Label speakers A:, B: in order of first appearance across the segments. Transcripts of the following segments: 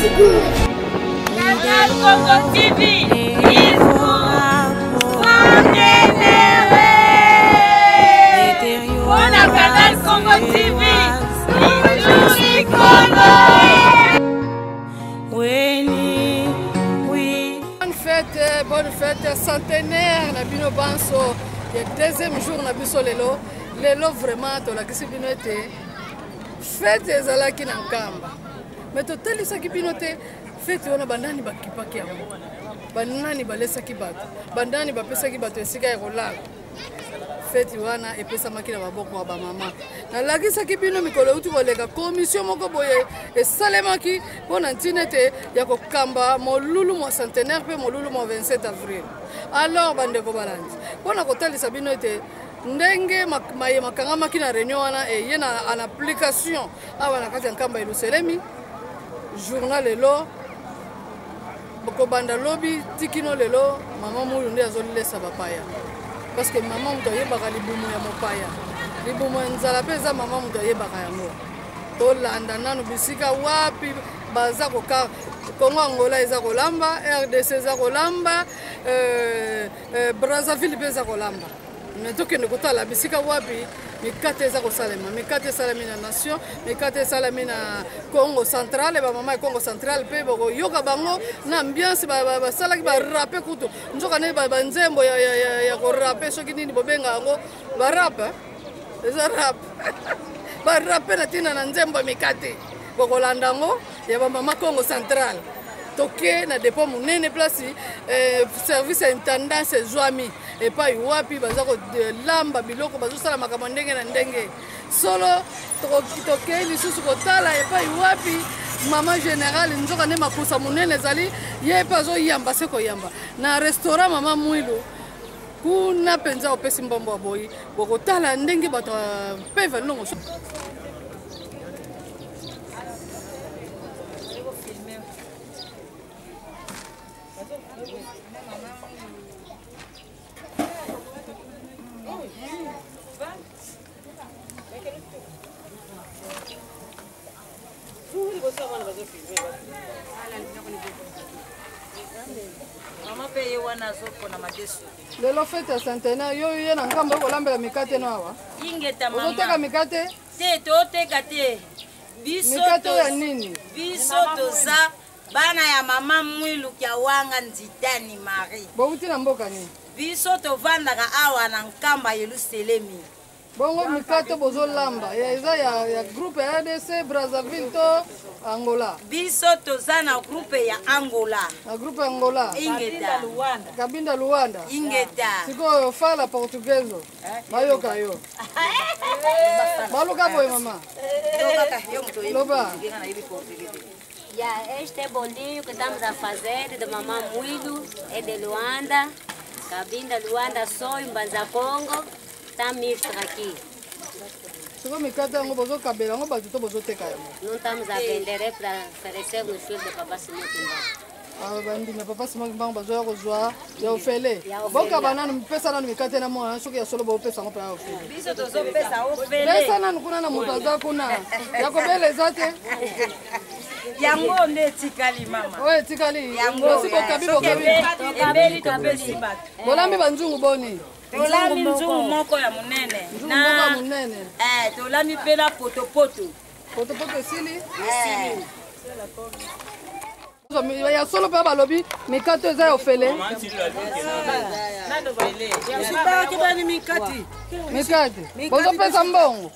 A: Canal Congo TV, il faut s'enténérer. On a Canal Congo TV,
B: bonne fête centenaire na bino banso le deuxième jour na biso lelo vraiment to la kisi bino te fête ezalaki na nkamba mais to talisaki bino te fête wana bandani bakipaki yango bandani balesaki bato bandani bapesaki bato esika ya kolala fête wana epesamaki na maboko ya bamama nalakisaki bino mikolo uti koleka commission moko boye esalemaki mpona ntina ete ya kokamba molulu mwa centenaire mpe molulu mwa 27 avril alors bandeko balandi mpona kotalisa bino ete ndenge maye makangamaki na réunion wana eye na en application awa na kati ya nkamba eluselemi journal lelo kobanda lobi tikino lelo mama mulu nde azolilesa bapaya parce que maman muto yebaka libumu ya mopaya libumu ya nzala mpe eza mama muto yebaka yango tolanda nanu bisika wapi baza koka Congo Angola eza kolamba RDC eza kolamba Brazzaville mpe eza kolamba mais tokende kotala bisika wapi mikate eza kosalema mikate esalemi na nation mikate esalemi na Congo central bamama ya Congo central mpe bokoyoka bango na ambiance basalaki barape kutu nzoka nde banzembo ya korape soki nini bobenga yango barape eza rape barape na ntina na nzembo ya mikate bokolanda yango ya bamama Congo central toke na dépôt monene place service intendance ezwami epai wapi baza kolamba biloko bazosala makambo ndenge na ndenge solo toke lisusu kotala epai wapi mama général nzoka nde makusa monene ezali ye epe azoyamba se koyamba na restaurant mama mwilu kuna mpenza opesi mbombo ya boyi bokotala ndenge bato mpe valongo lelo fete ya centenaire yo ye na ngambo kolambela mikate no awa ozoteka mikate
A: te toteka te
B: mikate ya nini
A: biso toza bana ya mama mwilu kya wanga nzitani Marie
B: bouti na mboka nini
A: biso tovandaka awa na nkamba Yeluselemi
B: bongo mikate bozolamba eza ya groupe ya RDC Brazzaville to Angola
A: biso toza na groupe ya Angola
B: na groupe Angola
A: ingeta
B: Kabinda Luanda
A: ingeta
B: siko fala portugezo bayoka yo baluka boy mama loba
C: este bolinho que estamos a fazer de mamãe Mwilu é de Luanda, Cabinda Luanda, Sonho, Mbanza Congo, está misto aqui.
B: Siko mikate yango bozo kabela yango bato to bozo teka yango.
C: Não estamos a vender, é para oferecer nos filhos de Papa Simão Kimbang.
B: Bandi na Papa Simão Kimbang bazo ya kozwa ya ofele. Boka banana mpesa nanu mikate na mwana soki ya solo bo pesa ngo pa ya ofele.
A: Biso tozo pesa ofele.
B: Pesa nanu kuna na moto aza kuna. Ya kobeleza te.
A: Yango nde tikali mama.
B: Oye tikali. Yango siko kabibo kabibo.
A: Ebeli topesi bato.
B: Bolambi banzungu boni.
A: Tolami nzungu moko ya munene.
B: Na munene.
A: Tolami pe na potopoto.
B: Potopoto esili? Esili. Ya solo pe balobi mikate eza ya ofele. Mikate. Bozo pesa mbongo.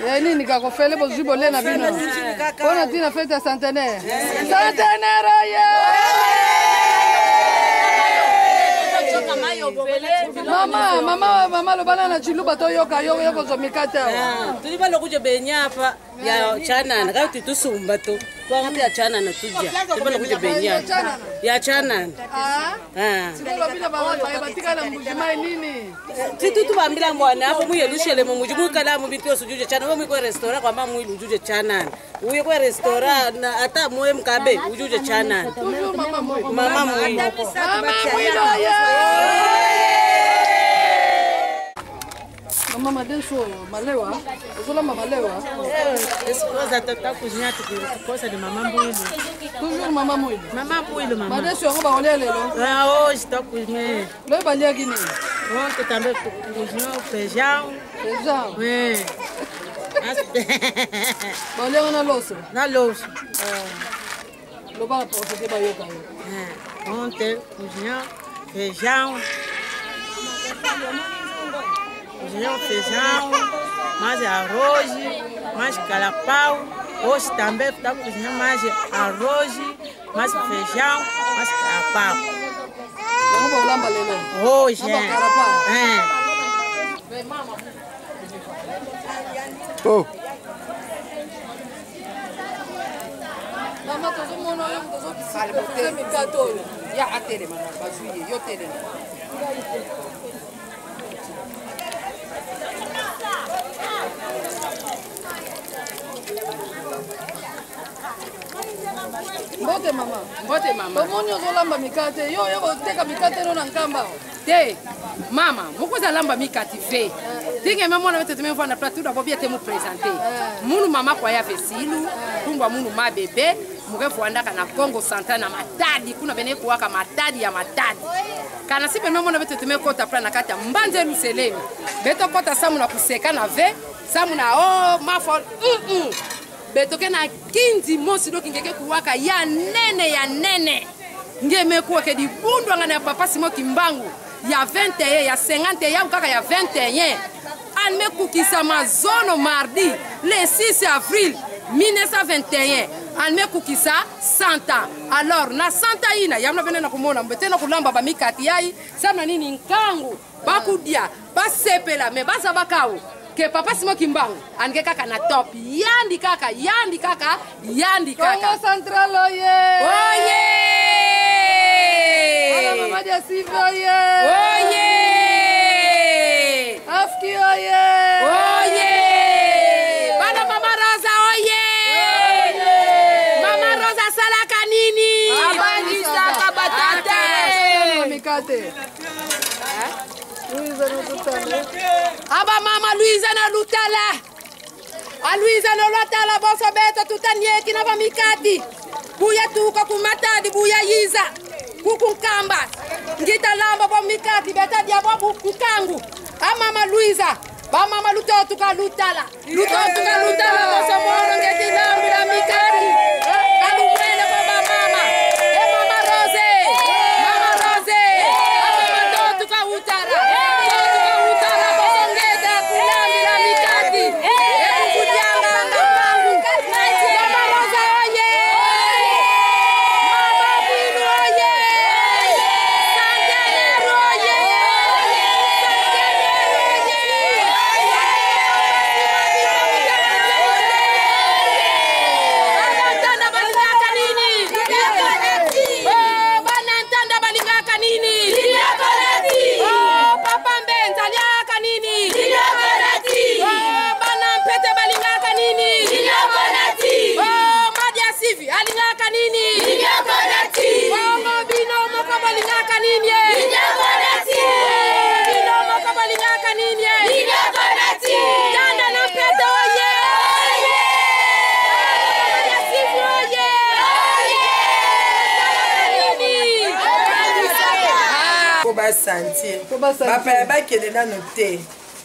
B: Ya nini kakofele bozwi bole na bino. Bona tina fete ya centenaire. Centenaire ye! Mama lobana na chiluba to yoka yoko zo mikate awa.
D: Tuli balo kuje benyapa ya chanana ka titusumba to. Twangati ya chanana tujja. Tuli balo kuje benyapa. Ya chanana.
B: Sikulo bila baba batika na mbujima nini?
D: Titutu bambila mwana hapo mu Yelushele mu mujimu kala mu bityo sujuje chanana mu ko restaurant kwa mama mu ujuje chanana. Uye kwa restaurant na ata moye mkabe ujuje chanana. Mama mu.
B: Mama Madeso, malewa. Ozolamba malewa.
D: Esposa tata cozinha coisa de mamãe Mwilu.
B: Toujours Maman Mwilu.
D: Maman Mwilu, maman.
B: Madeso yango baolia lelo.
D: Ah, hoje tá cozinhando.
B: Lelo balia kini.
D: Ontem também cozinhou feijão.
B: Feijão.
D: É.
B: Baolia na louça.
D: Na louça.
B: Loba professeur bayoka.
D: Ontem cozinhou feijão. Cozinhou feijão, mais arroz, mais calapau. Hoje também está cozinhando mais arroz, mais feijão, mais calapau.
B: Vamos lá, balelo.
D: Hoje,
E: Oh.
B: Mama, todo mundo olha, todo mundo me catou.
F: Ya atere mama, bazuye, yo tere.
B: Mbote mama.
F: Mbote mama.
B: Tomoni ozolamba mikate. Yo teka mikate no na nkamba.
F: Te, mama, mukoza lamba mikati fe. Dinge mama na wetu tumefanya platu da bobia temu presenter. Munu mama kwa ya vesilu, kumbwa munu ma bebe, murefu andaka na Congo Central na Matadi, kuna bene kuwaka Matadi ya Matadi. Kana sipe mama na wetu tumekota plana kata mbanze luselemi. Beto kota samu na kuseka na ve, samu na mafo. Betoke na kinzi mosi do kingeke kuwaka ya nene. Ngeme kuwa ke di bundu ngana papa simo kimbangu ya 21 ya 50 ya ukaka ya 21 alme kukisa mazono mardi le 6 avril 1921 alme kukisa Santa. Alors na Santa ina yamna bene na kumona mbetena kulamba ba mikati yai samna nini nkangu bakudia basepela me baza bakao ke papa simo kimbangu ange kaka na top yandi kaka
B: Congo Central oye. Ana mama dia Siva oye. Afki oye.
F: Bana mama Rosa oye. Mama Rosa salaka nini?
B: Abandi saka batate. Mikate. Louise no lutala.
F: Aba mama Louise na lutala. A Louise no lutala boso beto tutanyeki na mikati. Buya tuka kumatadi buya yiza. Kukunkamba. Ngita lamba bo mikati beta dia bo kukangu. A mama Louise. Ba mama lutotu ka lutala. Boso moro ngeti lambi la mikati. Kalubwele kwa ba mama. Mama Rose. Mama tuka utara. Boso ngeta kulambi la mikati. Kukudianga na kangu. Mama Rose oye. Mama Binu oye. Sandelero oye. Banantanda balingaka nini? Banantanda balingaka nini? Papa Mbenza aliaka nini? Banampete balingaka nini? Madia Sivi alingaka nini? Bino moko balingaka nini? Bino moko balingaka nini? Tanda na mpete oye. Madia Sivi oye.
G: Ko basantir bapaya bakende nano te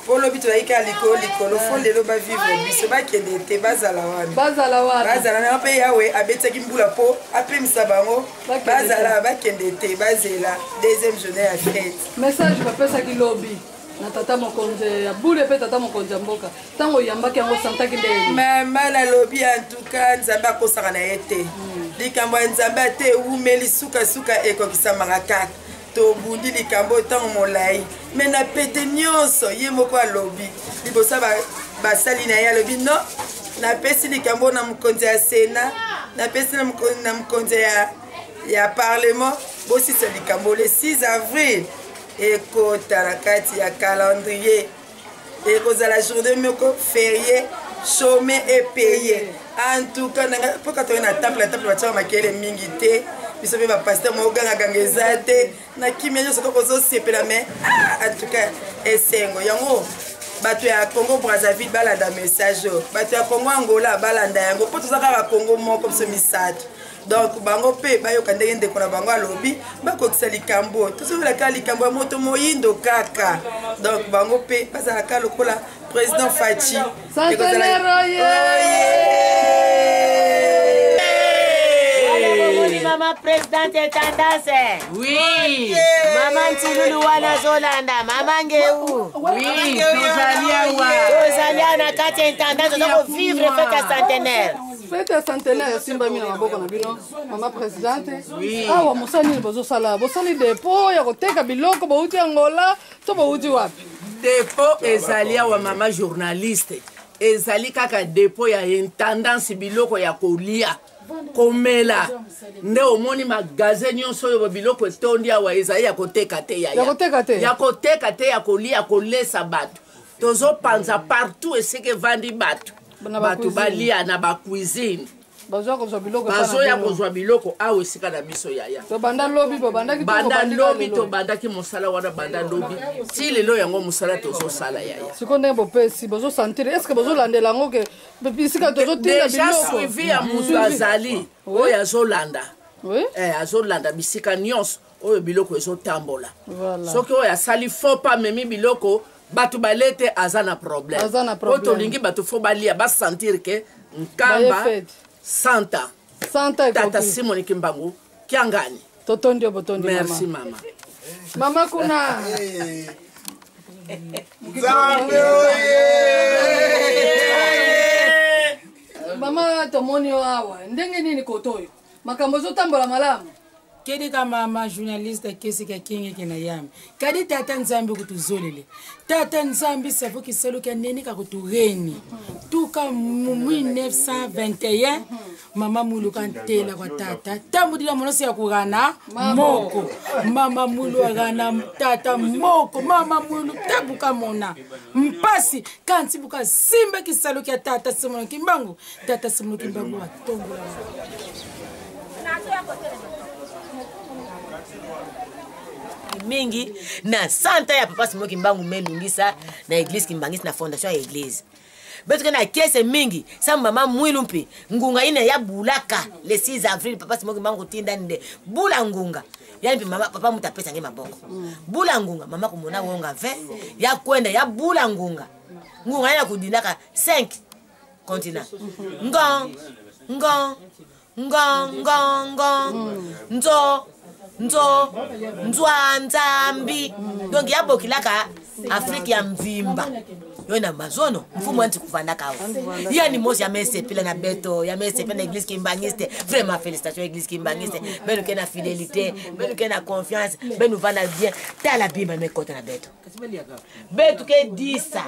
G: po lobi toyika likolo fo lelo bavivre biso bakende te bazala wana bazala na mpe yawe abetaki mbula po apemisa bango bazala bakende te bazela deuxième journée ya fête.
B: Message bapesaki lobi na tata mokonzi ya bule mpe tata mokonzi ya mboka ntango oyambaki yango santaki ndeni
G: mama nalobi antuka nzambe akosaka na ye te likambo ya nzambe ate ewumeli sukasuka ekokisamaka kaka tobundi likambo ntango molai me na pete nyonso ye moko alobi liboso basali na ye alobi no napesi likambo na mokonzi ya sena napesi na mokonzi ya parlement bosisa likambo le 6 avril ekota na kati ya calendrier ekozala journée moko férié chômé et payé en tout cas mpo ka toye na temple batiaka makele mingi te biso mpe bapaster mogangaganga eza te na kimia nyonso koko ozosepela me en tout cas esengo yango bato ya Congo Brazzaville balanda message bato ya Congo Angola balanda yango po tozaka ba Congo moko biso misato donc bango pe bayoka ndenge ndeko na bango alobi bakokisa likambo tozobelaka likambo ya moto moyindo kaka donc bango pe bazalaka lokola président Fachi
E: Maman présidente tendance. Oui. Maman Tilulu wana Zolanda. Maman Ngeu. Oui. Tozalia na kati intendance donc vivre fête centenaire.
B: Fête centenaire simba mina maboko na bino. Maman présidente. Oui. Awa mosani bozo sala. Bosali dépôt ya koteka biloko bauti Angola to bauti wapi?
H: Dépôt ezalia wa mama journaliste. Ezali kaka dépôt ya intendance biloko ya kolia. Komela nde omoni magasin nyonso oyo biloko etondi awa ezali ya koteka te ya koteka te ya kolia kolesa bato tozopanza partout esike vandi bato bato balia na bacuisine bazoya kozwa biloko awa esika na biso yaya
B: banda lobi
H: tobandaki mosala wana banda lobi ti lelo yango mosala tozosala yaya
B: siko ndenge bopesi bozosantire estce bozolandela yango ke esika tozotinda
H: biloko deja suivi ya moto azali oyo azolanda azolanda bisika nyonso oyo biloko ezotambola soki oyo asali faux pas memi biloko bato balete aza na problème oyo tolingi bato fo balia basentir ke nkamba Santa Tata Simone Kimbangu Kiangani
B: Totondi botondi
H: merci mama
B: Mama kuna Mama tomoni awa ndenge nini kotoyo makambo zotambola malamu
I: kedi kama ma journaliste kesi ka kingi kina yami kadi tata nzambi kutuzolele tata nzambi savo kiselo ka neni ka kutureni tuka 1921 mama mulu kantela kwa tata tambudila monosi ya kugana moko mama mulu agana tata moko mama mulu tabuka mona mpasi kanti buka simba kiselo ka tata Simone Kimbangu tata Simone Kimbangu atongola
E: mingi na santa ya papa Simone Kimbangu melungisa na église Kimbangisi na fondation ya église betuke na kese mingi sa mama mwilu mpi ngunga ine ya bulaka le 6 avril papa Simone Kimbangu tinda nde bula ngunga yani mama papa mutapesa nge maboko bula ngunga mama kumona wonga 20 ya kwenda ya bula ngunga ya kudinaka 5 continent nzo nzambi donc yabokilaka Afrika ya mvimba yona mazono mfumo anti kuvandaka awo yani mosi ya mesepela na beto ya mesepela na église Kimbangiste vraiment félicitations église Kimbangiste benu kena fidélité benu kena confiance benu vana bien tala bima mekota na beto ke disa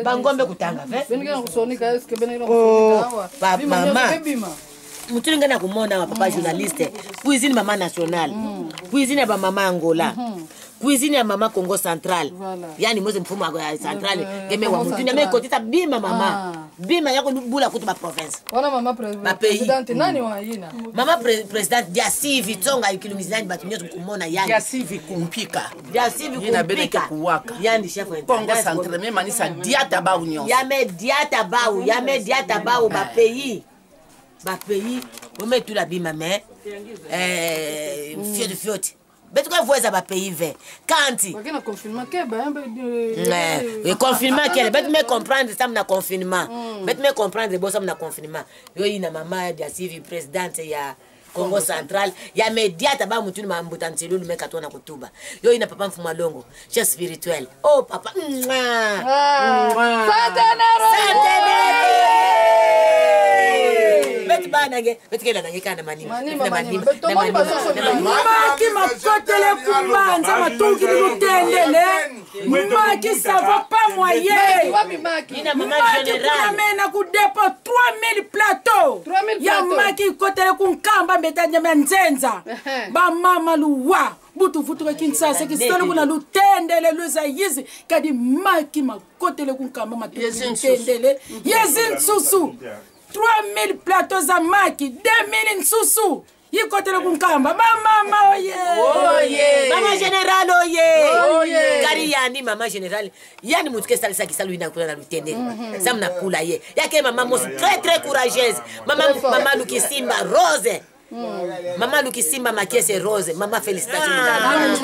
E: bangombe kutanga
B: benu kena kusonika eske benu
E: kena mama mutu ngana kumona wa papa journaliste cuisine mama nationale cuisine ba mama Angola cuisine ya mama Congo Central yani mose mfumo wa central ngeme wa mutu ngeme kotita bima mama bima yako bula kutu ba province
B: wana mama president nani wa yina
E: mama president Diasivi Tsonga ikilumizani batu nyoto kumona yani
H: Diasivi kumpika
E: yina
H: bete kuwaka
E: yani chef wa
H: Congo Central même manisa diata ba union
E: ya me diata ba ba pays on met tout la bima mais fiot betu ka voiza ba pays vert kanti
B: bakena confinement ke ba
E: confinement ke betu me comprendre ça na confinement betu me comprendre bo ça na confinement yo ina mama ya civil présidente ya Congo Central ya mediata ba mutu na mbutantselu me katona kutuba yo ina papa mfuma longo chef spirituel oh papa
I: Maki makotele kumbanza matungi lutendele Maki ça va pas moyen Maki kunamena kudepo 3000 plateaux ya maki kotele kunkamba mbetanya menzenza ba mama luwa butu futu ka Kinshasa kisalo kuna lutendele luza yizi kadi maki makotele kunkamba matendele yezin susu 3000 plateaux à maki, 2000 nsusu. yikotele kunkamba bamama oye
E: mama général oye kari yani mama général yani mutuke salisa kisalu ina kuna lutende samna kula ye yake mama mosi très courageuse mama Lukisimba Rose Mama Lukisimba Makiese Rose, mama félicitations.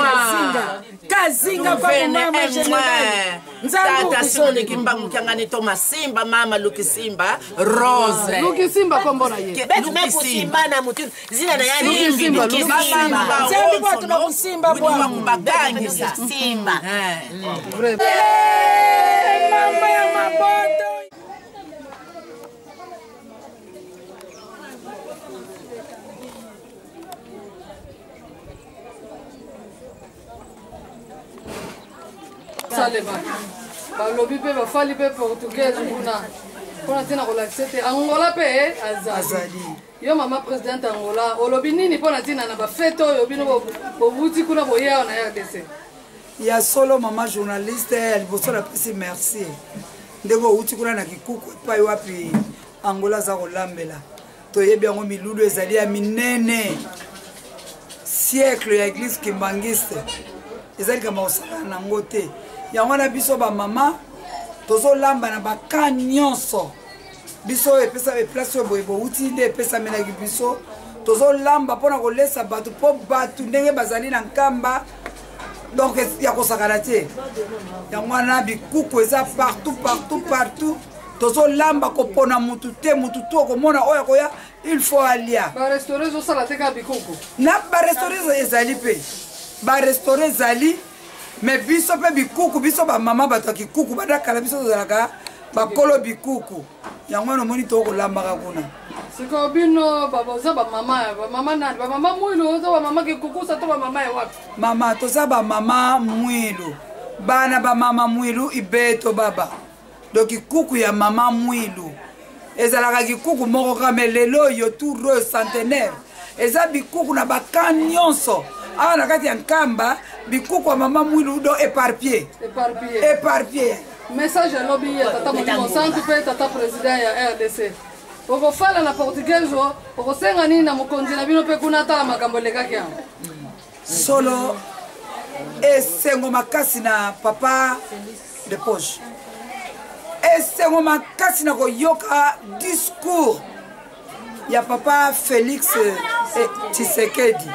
I: Kazinga kwa mama général.
H: Tata Soni Kimbangu Kiangani Thomas Simba, mama Lukisimba Rose.
B: Lukisimba kombona ye.
E: Betu Lukisimba na mutu zina na yani Lukisimba.
I: Sasa kwa tunakusimba bwana.
E: Kubagangi Simba.
I: Mama ya maboto.
B: Salema balobi pe bafali pe portugais kuna tina kolakisa te Angola pe azali yo mama président Angola olobi nini mpona tina na bafete oyo bino bobuti kuna boyewa na RDC
J: ya solo mama journaliste ya liboso napesi merci ndenge outi kuna na kikuku epai wapi Angola aza kolambela toyebi yango milulu ezali ya minene siècle ya église kimbangiste ezali kama osala nango te yango na biso bamama tozolamba na baka nyonso biso epesa place oyo boye bouti nde epesamelaki biso tozolamba mpona kolesa bato mpo bato ndenge bazali na nkamba donc ya kosakana te yango wana bikuku eza partout tozolamba kopona mutu te mutu to okomona oyo akoya il faut alia
B: barestaurant ezosala te kaka bikuku
J: na barestaurant ezali mpe barestaurant ezali mais biso pe bikuku biso bamama bato ya kikuku badakala biso tozalaka bakolo bikuku yango wana omoni tokolambaka kuna
B: sikoyo bino oza bamama nani bamama mwilu oza bamama kikukusa to bamama ya wapi
J: mama toza bamama mwilu bana bamama mwilu ibeto baba donc kikuku ya mama mwilu ezalaka kikuku moko kame lelo oyo tour oyo centenaire eza bikuku na baka nyonso awa na kati ya nkamba bikuku ya mama mwilu do éparpillé
B: message alobi ya tata mosantu mpe tata président ya RDC okofala na portugais o okosenga nini na mokonzi na bino mpe kuna atala makambo elekaki yango
J: solo esengo makasi na papa de poche esengo makasi na koyoka discours ya papa Félix Tshisekedi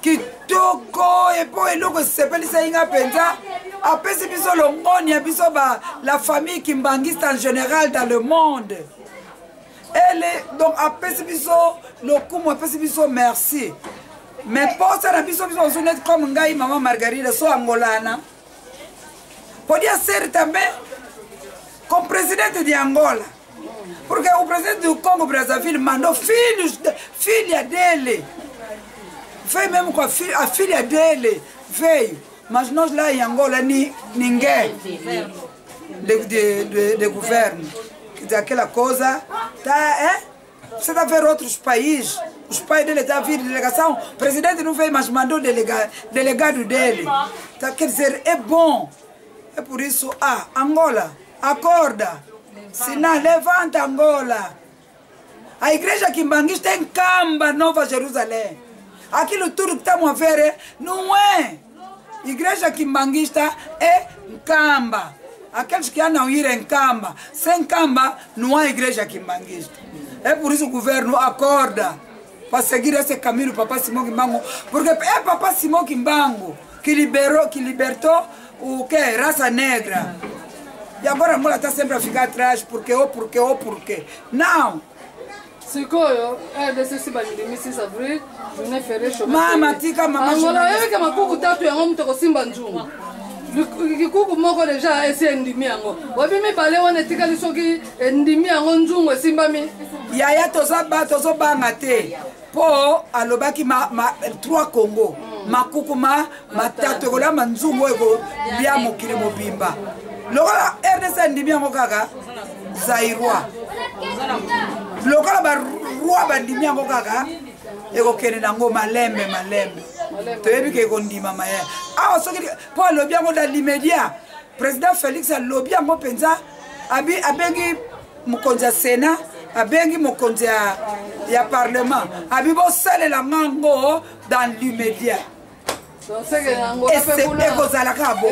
J: kitoko epo eloko esepelisa inga mpenza apesi biso longoni ya biso la famille kimbangiste en général dans le monde donc apesi biso lokumu apesi biso merci mais posa na biso osuneti comme ngai mama Margarida so angolana podia ser também comme presidente de Angola porque o presidente do Congo Brazzaville mandou filha dele veio mesmo com a filha dele veio, mas nós lá em Angola ninguém de governo, quer dizer, aquela coisa tá, você está a ver outros países, os pais dele estão a vir de delegação, o presidente não veio, mas mandou delegado dele, tá, quer dizer, é bom, é por isso, Angola, acorda, senão levanta Angola, a igreja quimbangista é em Camba, Nova Jerusalém. Aquilo tudo que estamos a ver não é. Igreja quimbangista é Nkamba. Aqueles que andam ir em Nkamba. Sem Nkamba não há igreja quimbangista. É por isso que o governo acorda para seguir esse caminho do Papa Simão Kimbangu. Porque é Papa Simão Kimbangu que libertou o que? Raça negra. E agora a Angola está sempre a ficar atrás. Porque. Não!
B: sikoyo RDC si balimi 6 avril journée fériée chômage
J: mama tika mama
B: Angola yebika makuku tatu yango mutu kosimba nzungu kikuku moko deja esi endimi yango wabimi bale wana etikali soki endimi yango nzungu esimbami
J: yaya tozobanga te po alobaki 3 Congo makuku matatu ekolamba nzungu ekolia mokili mobimba lokola RDC endimi yango kaka zairwa lokola barwa bandimi yango kaka ekokende nango malembe toyebi ke ekondima maye awa soki mpo alobi yango na l'immédiat président Félix alobi yango mpenza abengi mokonzi ya Sénat abengi mokonzi ya parlement abi bosalela ngango dans l'immédiat ekozalaka bo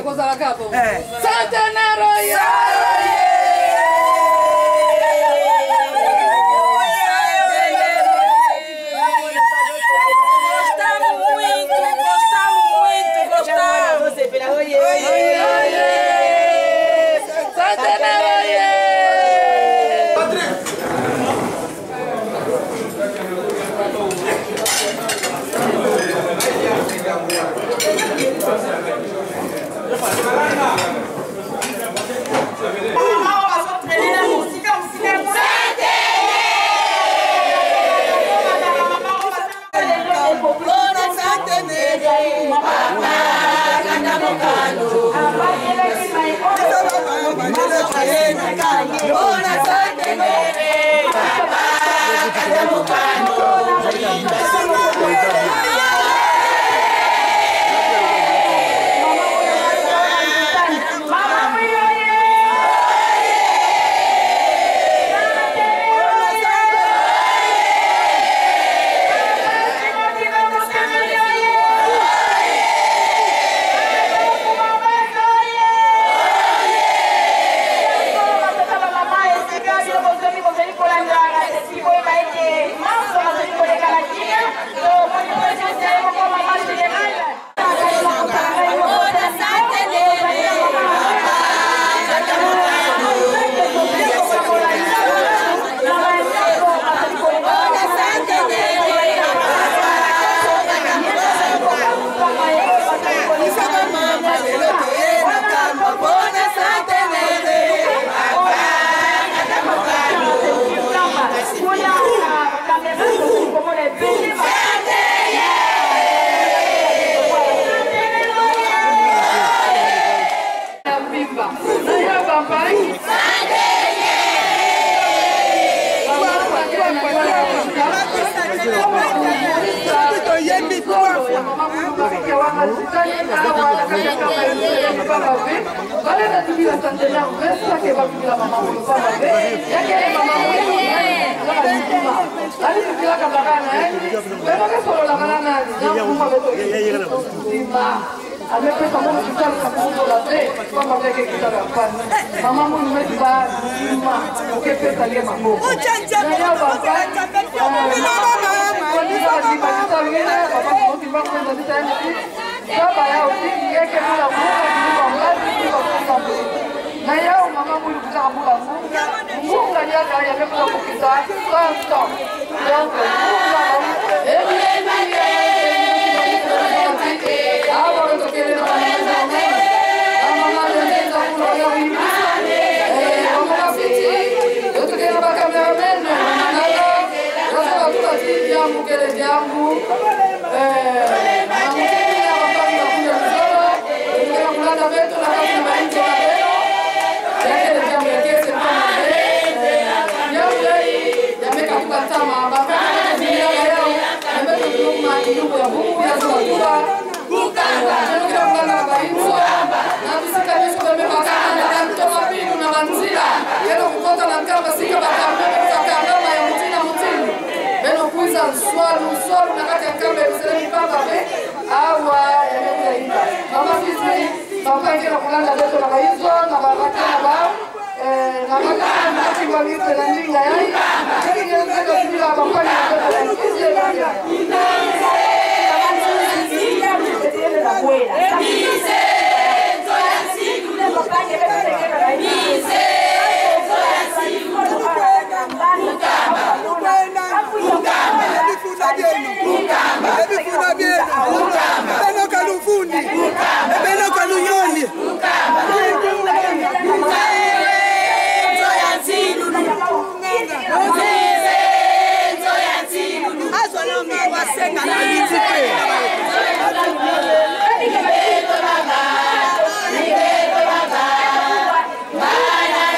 K: Bana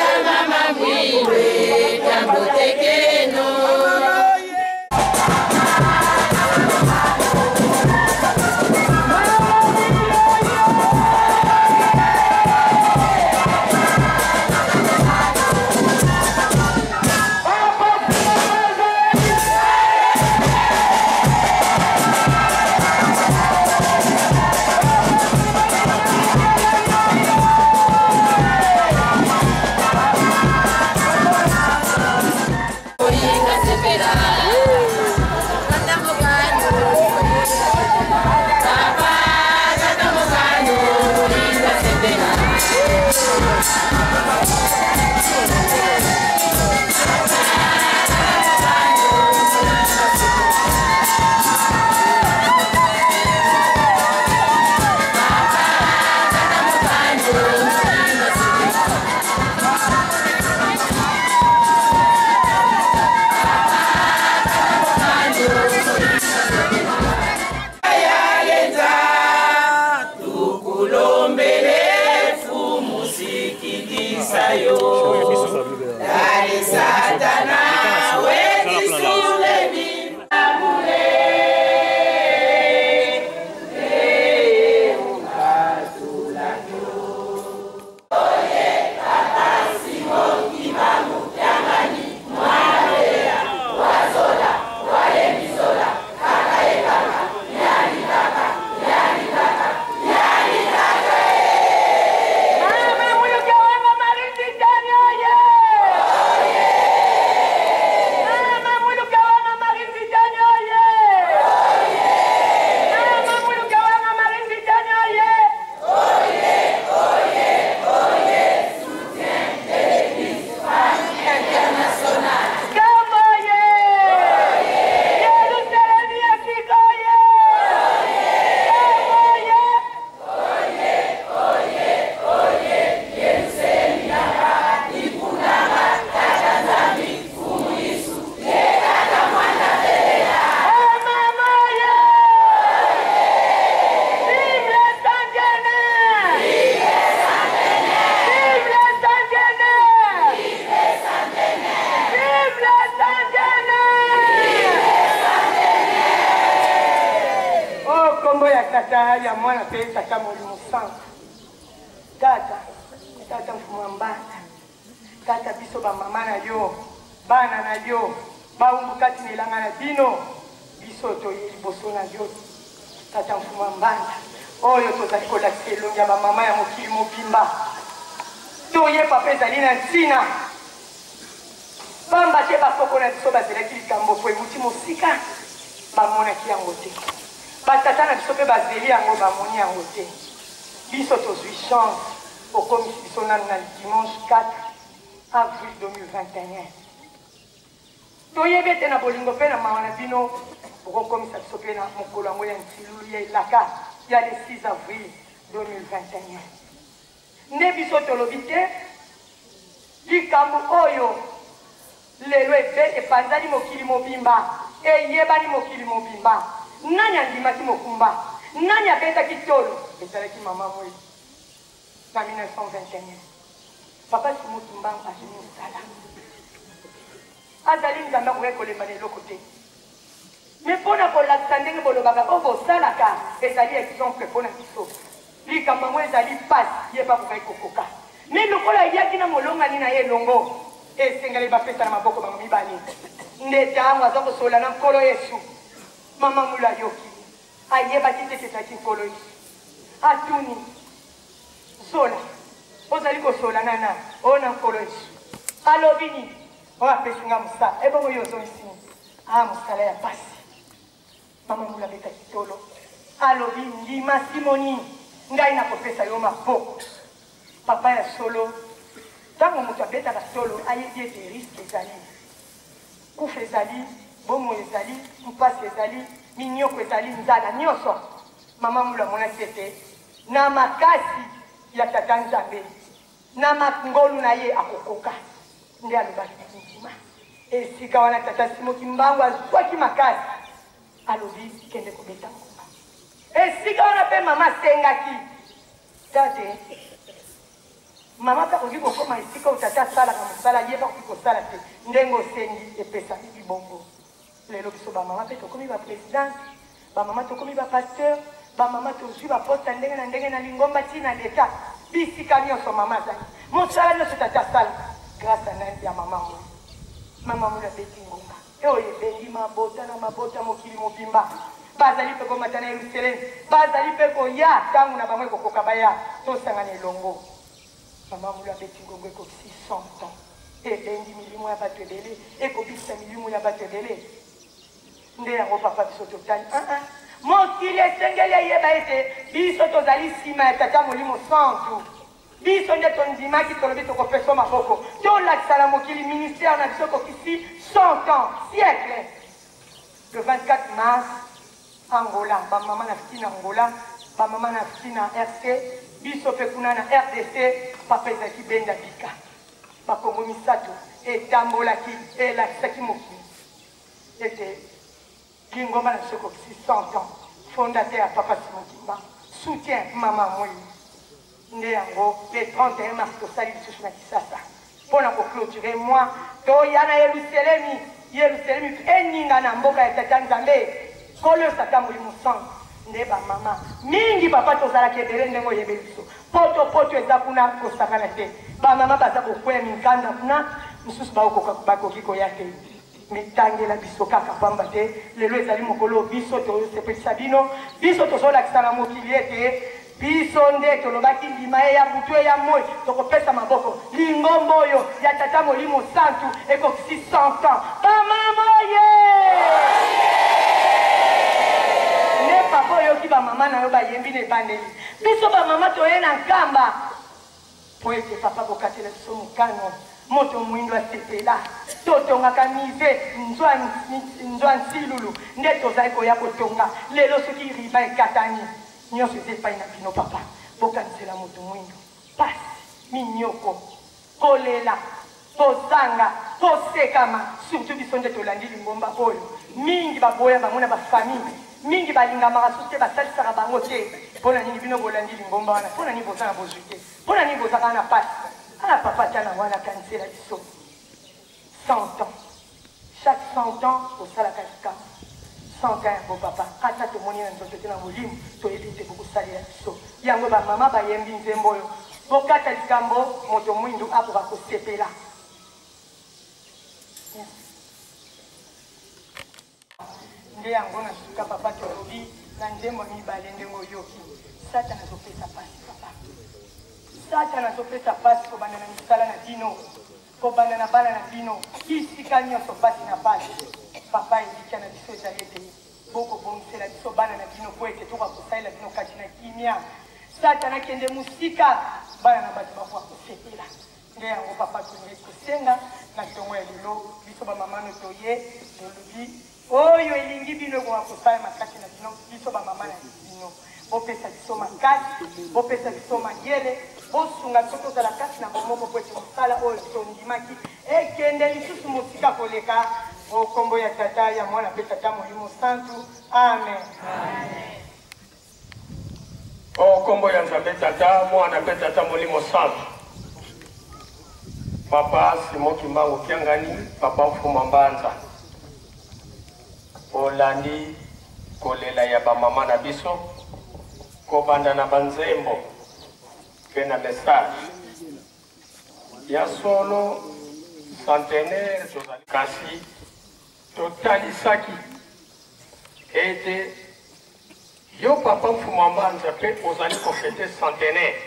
E: yo. Dali Satana, waiting sur les mines amoureux.
K: ya mwana pesa kama ulimusanga tata mfumu mbata tata biso ba mama na yo bana na yo baumbu kati nelanga na bino biso to liboso na yo tata mfumu mbata oyo tozali kolakisa elongi ya bamama ya mokili mobimba toyepa mpe ezali na ntina pamba te bakoko na biso bazelaki likambo po ewuti mosika bamonaki yango te batata na biso mpe bazeli yango bamoni yango te biso tozwi chance okomisi biso nanu na dimanche 4 avril 2021 toyebi ete na bolingo mpe na mawa na bino okokomisa biso mpe na mokolo yango ya ntilulu ya elaka ya le 6 avril 2021 nde biso tolobi te likambo oyo lelo epanzani mokili mobimba eyebani mokili mobimba nani andimaki mokumba nani abetaki tolo ezalaki mama mweli na 1921 papa simotumbango azwi mosala azali nzambe akoki kolemba na eloko te me mpo na kolakisa ndenge bolobaka oyo bosalaka ezali exemple mpo na biso likambo yango ezali pasi ye bakokai kokoka me lokola eyaki na molongani na ye elongo esengeli bapesa na maboko bango mibale nde ntango aza kosola na nkolo yesu mama mula yoki ayebaki te ezalaki nkolo yesu atuni zola ozali kosola nana oyo na nkolo yesu alobi nini oyo apesinga mosala ebongo yo ozongisini mosala ya pasi mama mula abetaki tolo alobi ndima simoni ngai nakopesa yo maboko papa ya solo ntango moto abetaka solo ayebi ete riske ezali kufa ezali bomo ezali mpasi ezali minyoko ezali nzala nyonso mama mula amonaki ete na makasi ya tata nzambe na ngolu na ye akokoka nde alobaki ndima esika wana tata simoki mbangu azwaki makasi alobi kende kobeta ngomba esika wana mpe mama asengaki tate mama mpe akoki kokoma esika oyo tata asalaka mosala ye mpe akoki kosala te ndenge osengi epesaki libongo lelo biso bamama mpe tokomi bapresidence bamama tokomi bapasteur bamama tozwi baposta ndenge na ndenge na lingomba ntina leta bisika nyonso mama azali mosala nyonso tata asala grâce a nani ya mama mwa mama mula beti ngomba oyo ebendi mabota na mabota mokili mobimba bazali mpe komata na yerusalemu bazali mpe koya ntango na bango ekokoka baya tosangana elongo mama mula beti ngongo ekokisi 100 ans ebendi milimo ya bato ebele ekobikisa milimo ya bato ebele nde yango papa biso totali mokili esengeli eyeba ete biso tozali nsima ya tata molimo santu biso nde tondimaki tolobi tokopesa maboko tolakisa na mokili ministère na biso ekokisi 100 ans siècle le 24 mars angola bamama na fiti na angola bamama na fiti na rc biso mpe kuna na rdc papa ezalaki benda bika bakongo misato etambolaki elakisaki mokili ete lingomba na biso ekokisi 100 ans fondateur ya papa simokimba soutien mama mweli nde yango le 31 mars tosali lisusu na kisasa mpona koclôturer moi toya na yerusalemi eninga na mboka ya tata nzambe kolo sata molimo centre nde bamama mingi papa tozalaki ebele ndenge oyebeli biso poto eza kuna kosakana te bamama baza kokwea mikanda kuna mosusu bakoki koya te mitangela biso kaka pamba te lelo ezali mokolo biso tosepelisa biso tozolakisa na mokili ete biso nde tolobaki ndima ye ya butu ya moi tokopesa maboko lingombo oyo ya tata molimo santu ekokisi 100 ans bamama ye ne papa oyoki bamama na yo bayembi na ebandeli biso bamama toye na nkamba po ete papa bokatela biso mokano moto mwindo asepela totongaka mize nzwa nsilulu nde tozali koya kotonga lelo soki riba ekatani nyonso eza epai na bino papa bokanisela moto mwindo pasi minyoko kolela kozanga kosekama surtout biso nde tolandi lingomba oyo mingi baboya bango na bafamille mingi balingamaka susu te basalisaka bango te mpo na nini bino bolandi lingomba wana mpo na nini bozanga bozwi te mpo na nini bozaka na pasi ala papa tia na wana kanisela biso 100 ans chaque 100 ans osalaka likambo 100 ans yango papa ata tomoni na nzoto te na molimo toyebi te bokosalela biso yango bamama bayembi nzembo oyo bokata likambo moto mwindu akoka kosepela nde yango na suka papa tolobi na nzembo mibale ndenge oyoki satana azopesa pasi papa satana azopesa pasi kobanda na misala na bino kobanda na bana na bino kisika nyonso pasi na pasi papa elikya na biso ezali ete bokobongisela biso bana na bino po ete toka kosalela bino kati na kimia satana akende mosika bana na bato bakoka kosepela nde yango papa tolingi kosenga na ntongo ya lelo biso bamamano toye tolobi oyo elingi bino ekoka kosala makasi na bino biso bamama na bino bopesa biso makasi bopesa biso mayele bosunga biso tozala kasi na bomoko po ete mosala oyo tondimaki ekende lisusu mosika koleka okombo ya tata ya mwana mpe tata molimo santu amen
L: okombo ya nzambe tata mwana mpe tata molimo santu papa Simon Kimbangu Kiangani papa Mfuma Mbanza olandi kolela ya bamama na biso kobanda na banzembo mpe na message ya solo centenaire tozali kasi totalisaki ete yo papa Mfuma Mbanza mpe ozali kofete centenaire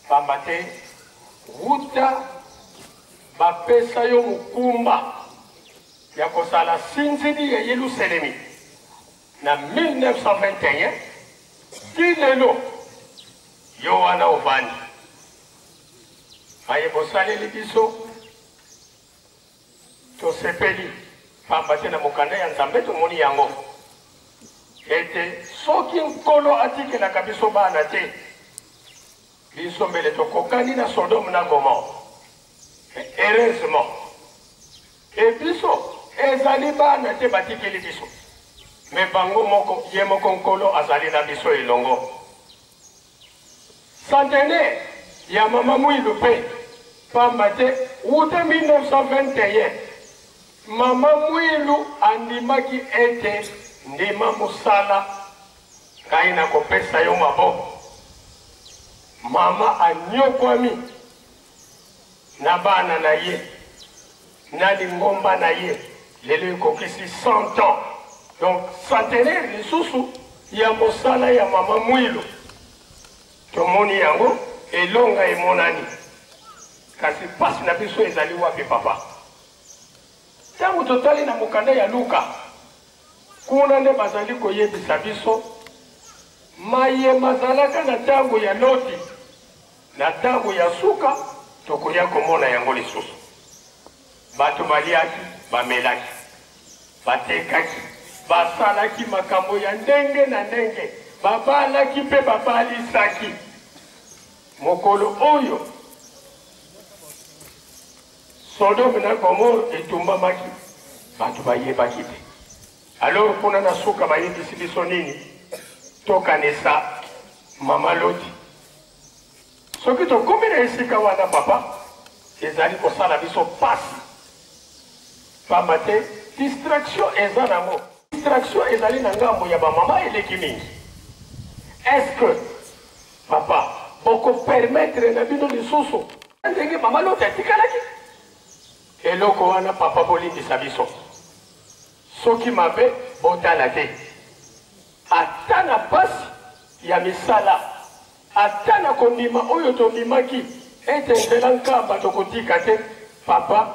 L: pamba te wuta bapesa yo mokumba ya kosala sinzili ya Yerusalemi na 1921 ti lelo yo wana ovandi aye bosaleli biso tosepeli pamba te na mokanda ya nzambe tomoni yango ete soki nkolo atikelaka biso bana te biso mbele tokokani na Sodome na Gomore heureusement e biso ezali bana te batikeli biso me bango moko ye moko nkolo azali na biso elongo centenaire ya mama Mwilu mpe pamba te ute 1921 mama Mwilu andimaki ete ndima mosala ngai na kopesa yo maboko mama anyokwami na bana na ye na lingomba na ye lelo ekokisi 100 ans donc centenaire lisusu ya mosala ya mama Mwilu tomoni yango elonga emonani kasi pasi na biso ezali wapi papa ntango totali na mokanda ya Luka kuna nde bazali koyebisa biso mayema azalaka na ntango ya Loti na ntango ya suka tokoya komona yango lisusu bato baliaki bamelaki batekaki basalaki makambo ya ndenge na ndenge babalaki mpe babalisaki mokolo oyo Sodome na Gomore etumbamaki bato bayebaki te alors kuna na suka bayebisi biso nini tokanisa mama Loti soki tokomi na esika wana papa ezali kosala biso pasi pamba te distraction eza nango distraction ezali na ngambo ya bamama eleki mingi. Est-ce que papa bokopermettre na bino lisusu ndenge mama loto atikalaki eloko wana papa bolimbisa biso soki mabe botala te ata na pasi ya misala ata na kondima oyo tondimaki ete nzela nkamba tokotika te papa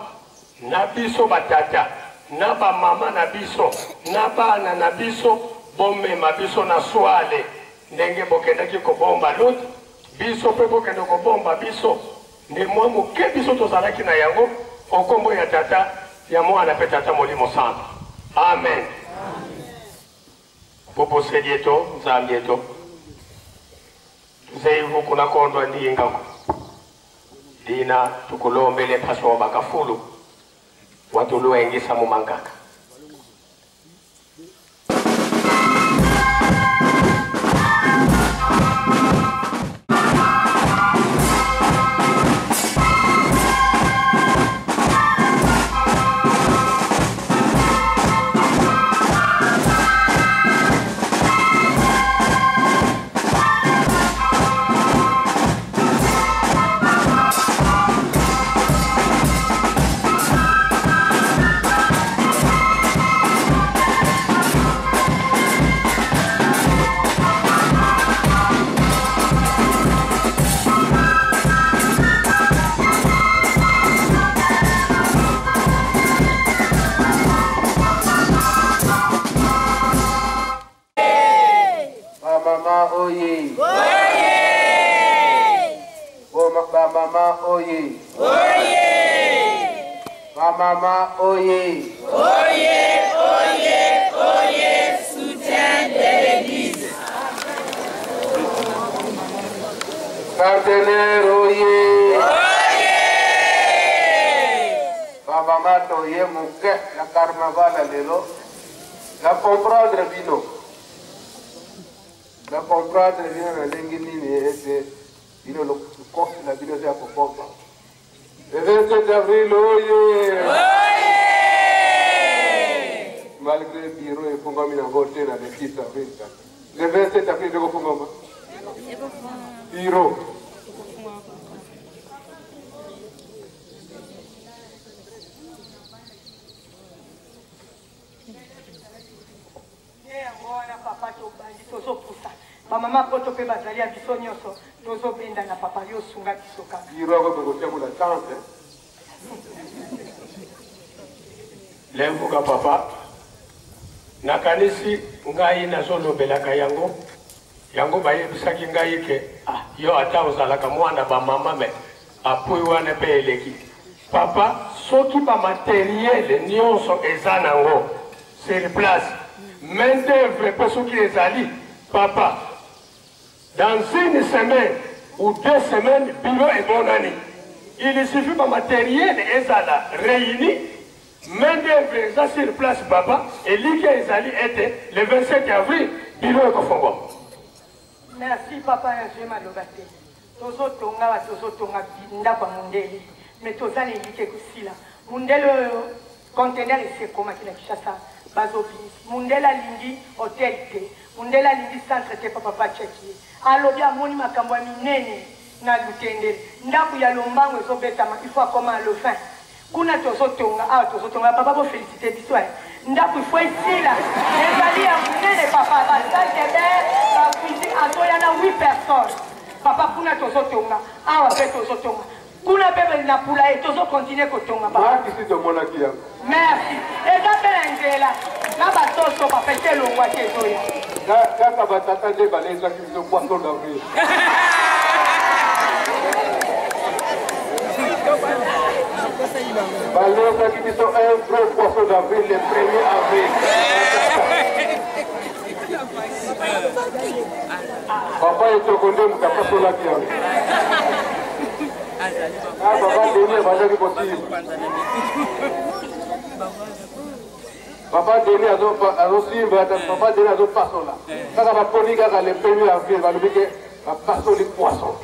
L: na biso batata na bamama na biso na bana na biso bomema biso na swale ndenge bokendaki kobomba loto biso mpe bokende kobomba biso nde mwa moke biso tozalaki na yango okombo ya tata ya mwana mpe tata molimo santu. Amen. Poposeli eto nzambi eto zeivu kuna kondwa ndiyingako dina tukulombele paso bakafulu watuluengisa mumangaka.
M: Mama, oye. Oye, oye, oye, soutien de l'église. Partenaire, oye. Oye. Mama, oye, mon cœur, la carnaval à l'élo. La comprendre vino. La comprendre vino, la lenguini, et vino, le corps, la vino, c'est à Popopa. Le 27 avril, oye! Malgré le bureau, il faut que je vote dans le 6 avril. Le 27 avril, je vais bureau.
K: Maman poto pe bazali biso nyonso tozo benda na papa yo sunga biso kaka.
M: Biro ko ko temu la tante.
L: Lembuka papa nakanisi ngai nazolobelaka yango yango bayebisaki ngai ke yo ata ozalaka mwana bamama me apui wana mpe eleki papa soki bamateriele nyonso eza nango sur place main d'œuvre mpe soki ezali papa dans une semaine ou 2 semaines, bureau est bon année. Il suffit que matériel est là, réuni, main d'œuvre sur place, papa, et l'IKE est allé être le 27 avril, bureau est bon.
K: Merci, papa, je m'alobate. Tozo tonga, ndaba mundeli, mais toza les l'IKE kusila. Mundelo conteneur est comme qui la Kishasa, bazobi. Mundela lingi hôtel te. Mundela lingi centre te papa tcheki. Alobi amoni makambo ya minene na lutendele ndaku ya lombango ezobetama ifo akoma le fin kuna tozotonga awa tozotonga papa bo félicité biso ndaku ifo esila ezali ya minene papa basakebe bakuisi atoya na 8 personnes papa kuna tozotonga awa pe tozotonga kuna pe na pula et tozokontinue kotonga papa merci eza pe nzela na batoso papa te longwa te ezoya
M: kaka batata nde balezaki biso poisson d'avril balezaki biso un vrai poisson d'avril le 1er avril papa etokonde mutapasolaki yango papa deni bazaki possible papa Denis azosimba papa Denis azopasola kaka baponi kaka le 1er avril balobi ke bapaso li poisson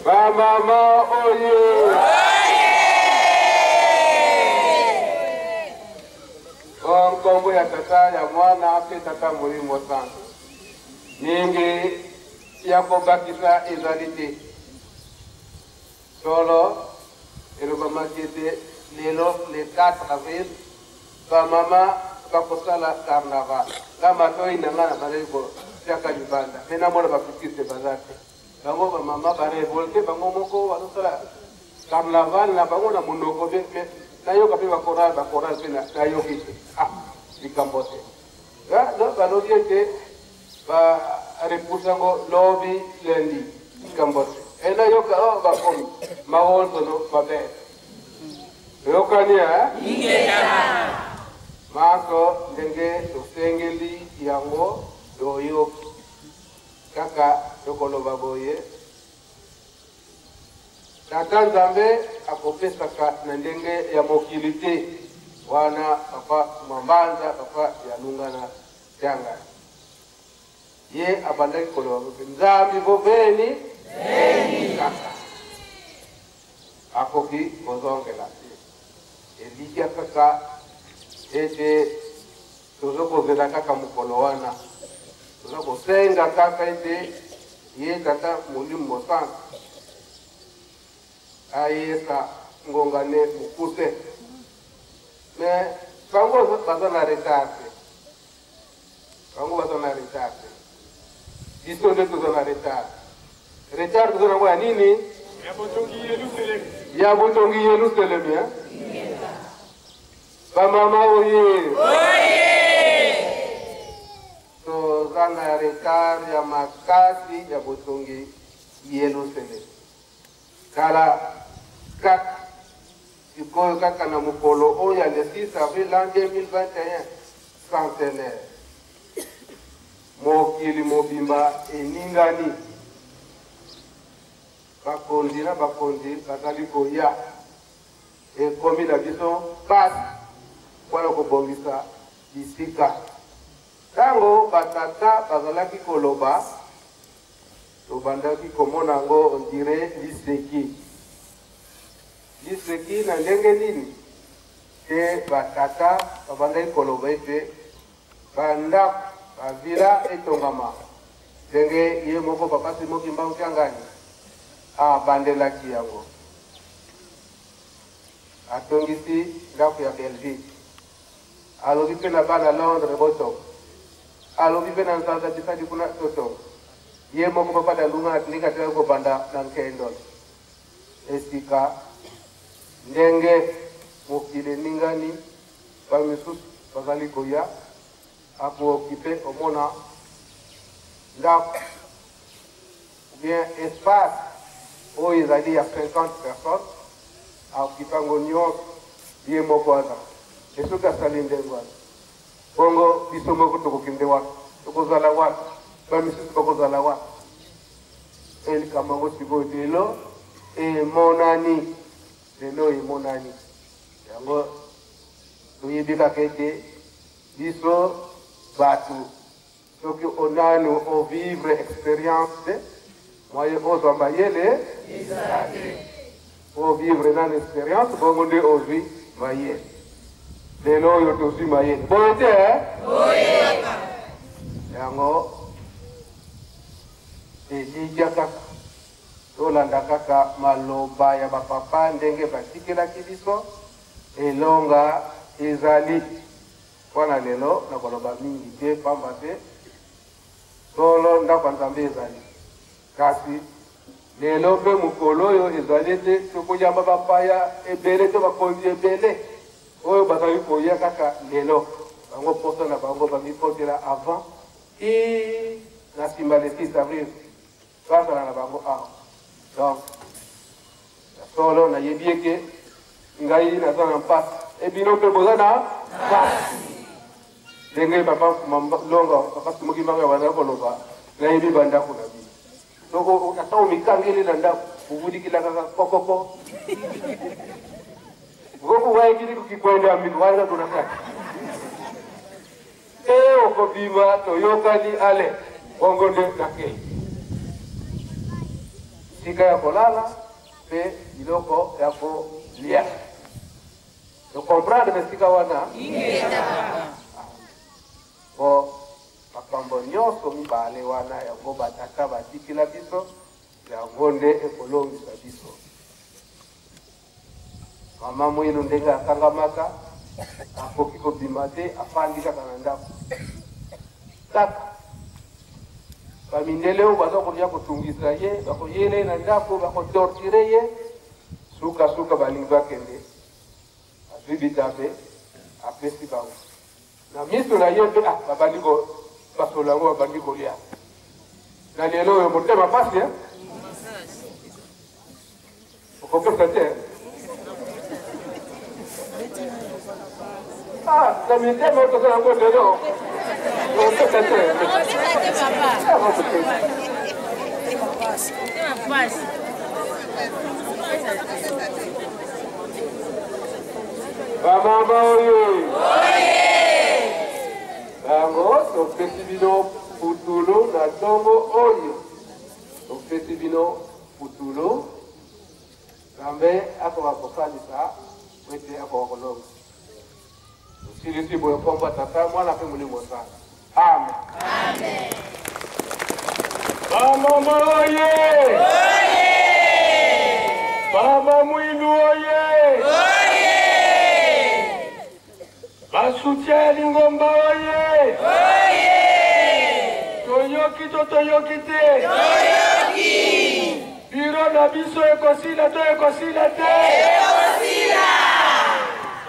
M: Bamama oye! Kongo ya tata ya mwana pe tata mulimo sana. Ningi ya kobakisa ezalite. Solo elobama kete lelo le 4 avril bamama bakosala carnaval. Kama toi nangana baleko chaka libanda. Mena mona bakukise bazate. Bango bamama barevolte bango moko balosala carnaval na bango na monoko be nayo kapi bakoral pe na yo kite. Likambote. Ya, no balobi ete ba repusango lobby lendi likambote. Ena yoka ba komi mawolto no babe. Yokania ingena. Mako ndenge tosengeli yango doyo kaka yokolo baboye. Tata Nzambe akopesaka na ndenge ya mokilite wana papa mambanza papa yalungana janga ye abandaki koloba nzambi boveni kaka akoki kozongela elikia kaka ete tozokozela kaka mokolo wana tozokosenga kaka ete ye tata molimo mosantu ayesa ngongane mokuse mais bango baza na retard iso nde toza na retard toza nango ya nini ya botongi yeluselemi bamama oye toza na retard ya makasi ya botongi yeluselemi kala kaka sikoyo kaka na mokolo oyo ya le 6 avril l'an 2021 centenaire mokili mobimba eningani bakonzi na bakonzi bazali koya ekomi na biso pasi mpona kobongisa bisika ntango batata bazalaki koloba tobandaki komona yango ondire liseki na ndenge nini te batata babandaki koloba ete bandako bavila etongama ndenge ye moko bapasi mokimba mpiangani abandelaki yango atongisi ndako ya Belgique alobi mpe na bana Londres botonga alobi mpe na nsanza tisadi kuna totonga ye moko papa dalunga ndenge atela kobanda na nkendol esika ndenge mokili ningani bamisusu bazali koya akookipe omona ndako bien espace oyo ezali ya 50 personnes aokipango nyonso ye moko aza esoki asali ndenge wana bongo biso moko tokokende wapi tokozala wapi bamisusu bakozala wapi elikambo yango sikoyo lelo emonani yango toyebi kaka ete biso bato soki onano ovivre expérience moye ozwa mayele ovivre nano expérience bongo nde ozwi mayele lelo oyo tozwi mayele boye te yango elikia kaka tolanda kaka maloba ya bapapa ndenge batikelaki biso elonga ezali wana lelo nakoloba mingi te pamba te solo ndako Nzambe ezali kasi lelo mpe mokolo oyo ezali te tokoyamba bapaya ebele to bakonzi ebele oyo bazali koya kaka lelo bango poso na bango bamipotela avant na nsima le 6 avril bazala na bango awa donc solo nayebi eke ngai naza na mpasi ebino mpe boza na mpasi ndenge papa longa papa simokimanga bazali koloba nayebi bandako na bino soko ata omikangeli na ndako obudikila kaka kokoko goku waekili kukikwenda miko wanga tunakati okobima toyokani ale bongo nde nakei esika ya kolala mpe biloko ya kolia. Comprendre esika wana po makambo nyonso mibale wana yango batata batikila biso yango nde ekolongisa biso. Mama Mwilu ndenge asangamaka akoki kobima te afandi kaka na ndako taka bamindele oyo baza kolia kotungisa ye bakoyele na ndako bakotortire ye suka balingi bakende azwi bitabe apesi bango na miso na ye mpe babandi basola yango babandi kolia na lelo oyo motema pasi okopesa te na mitema otoza yango lelo okopesa te bamama oyo yango topesi bino putulu na ntongo oyo topesi bino putulu Nzambe akoka kosalisa ete akoka kolonga osilisi boye kombo tata mwana mpe molimo sana. Amen.
L: Bamama oye! Mama Mwilu oye! Basutia Lingomba oye! Toyoki to toyoki te! Biro na biso ekosila to ekosila te!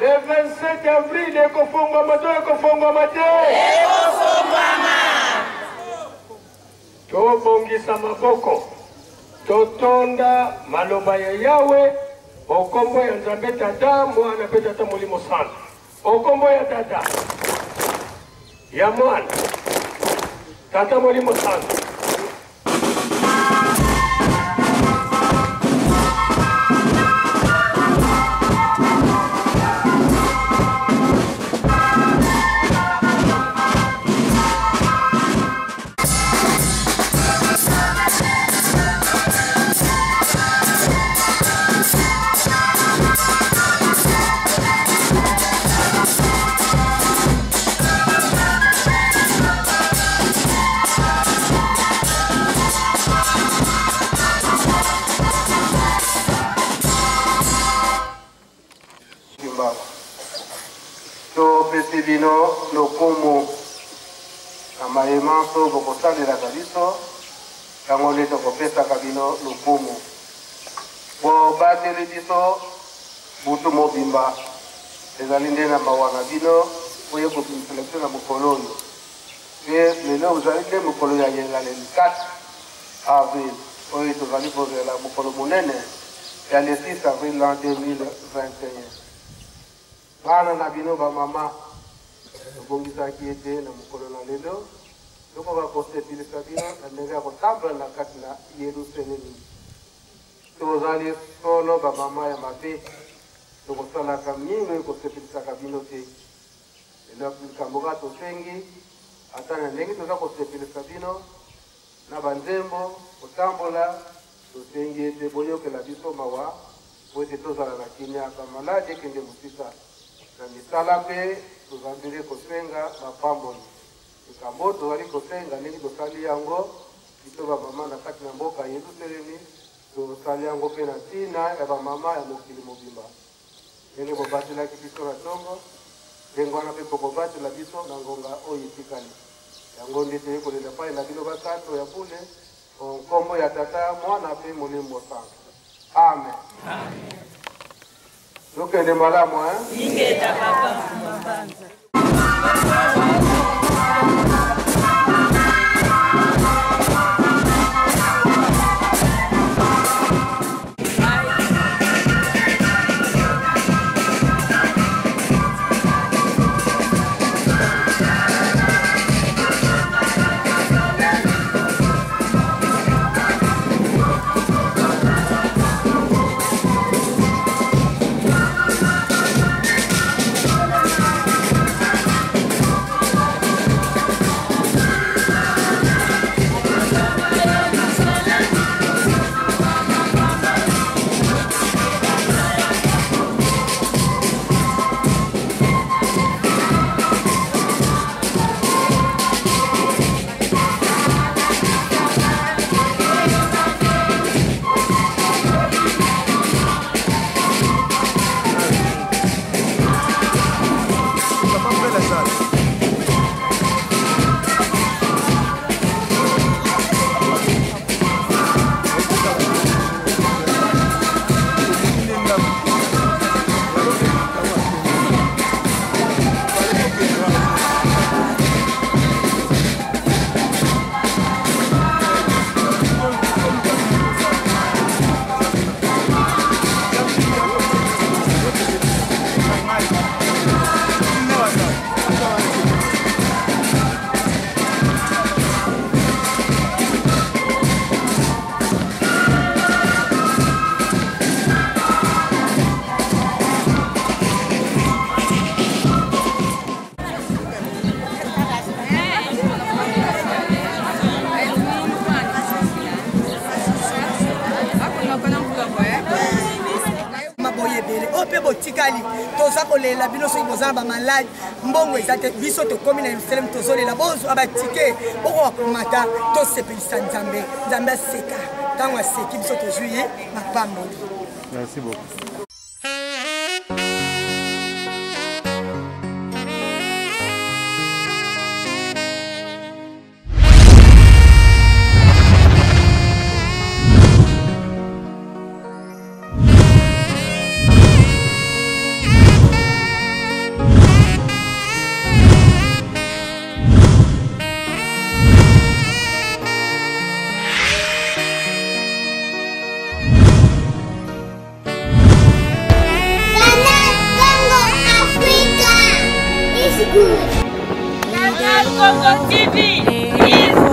L: Le 27 avril ekofongwama to ekofongwama te! Tobongisa maboko totonda maloba ya Yawe okombo ya Nzambe tata mwana mpe tata molimo sana okombo ya tata ya mwana tata molimo sana.
M: topesi bino lokumu na mayema so bokosalelaka biso yango nde tokopesaka bino lokumu bobateli biso butu mobimba ezali nde na mawa na bino oye kobimisela biso na mokolo oyo pe lelo ozali nde mokolo ya yelale 4 avril oyo tozali kozela mokolo monene ya le 6 avril 2021. Bana na bino bamama tobongisaki ete na mokolo na lelo tokoka kosepelisa bino na ndenge ya kotambola na kati na Yerusalemi. Tozali solo bamama ya mabe tokosalaka mingi oyo kosepelisaka bino te lelo likambo kaka tosengi ata na ndenge toza kosepelisa bino na banzembo kotambola tosengi ete boyokela biso mawa po ete tozala na kimia bamaladi ekende mosika na misala mpe tozambeli kosenga bapamboli likambo tozali kosenga ndenge tosali yango biso bamama na kati na mboka Yerusalemi tosali yango mpe na ntina ya bamama ya mokili mobimba ndenge bobatelaki biso na ntongo ndenge wana mpe bokobatela biso na ngonga oyo etikali yango nde toye kolela pai na bino basantu ya bule nkombo ya tata mwana mpe molimo santu. Amen. Tokende malamu
A: ingeta papa.
N: botikali toza kolela bino soki boza na bamaladi mbongo eza te biso tokomi na yerusalemu tozolela bozwa batike bokowakomata tosepelisa nzambe nzambe aseka ntango aseki biso tozwi ye mapamboli.
M: Merci beaucoup.
O: Congo TV is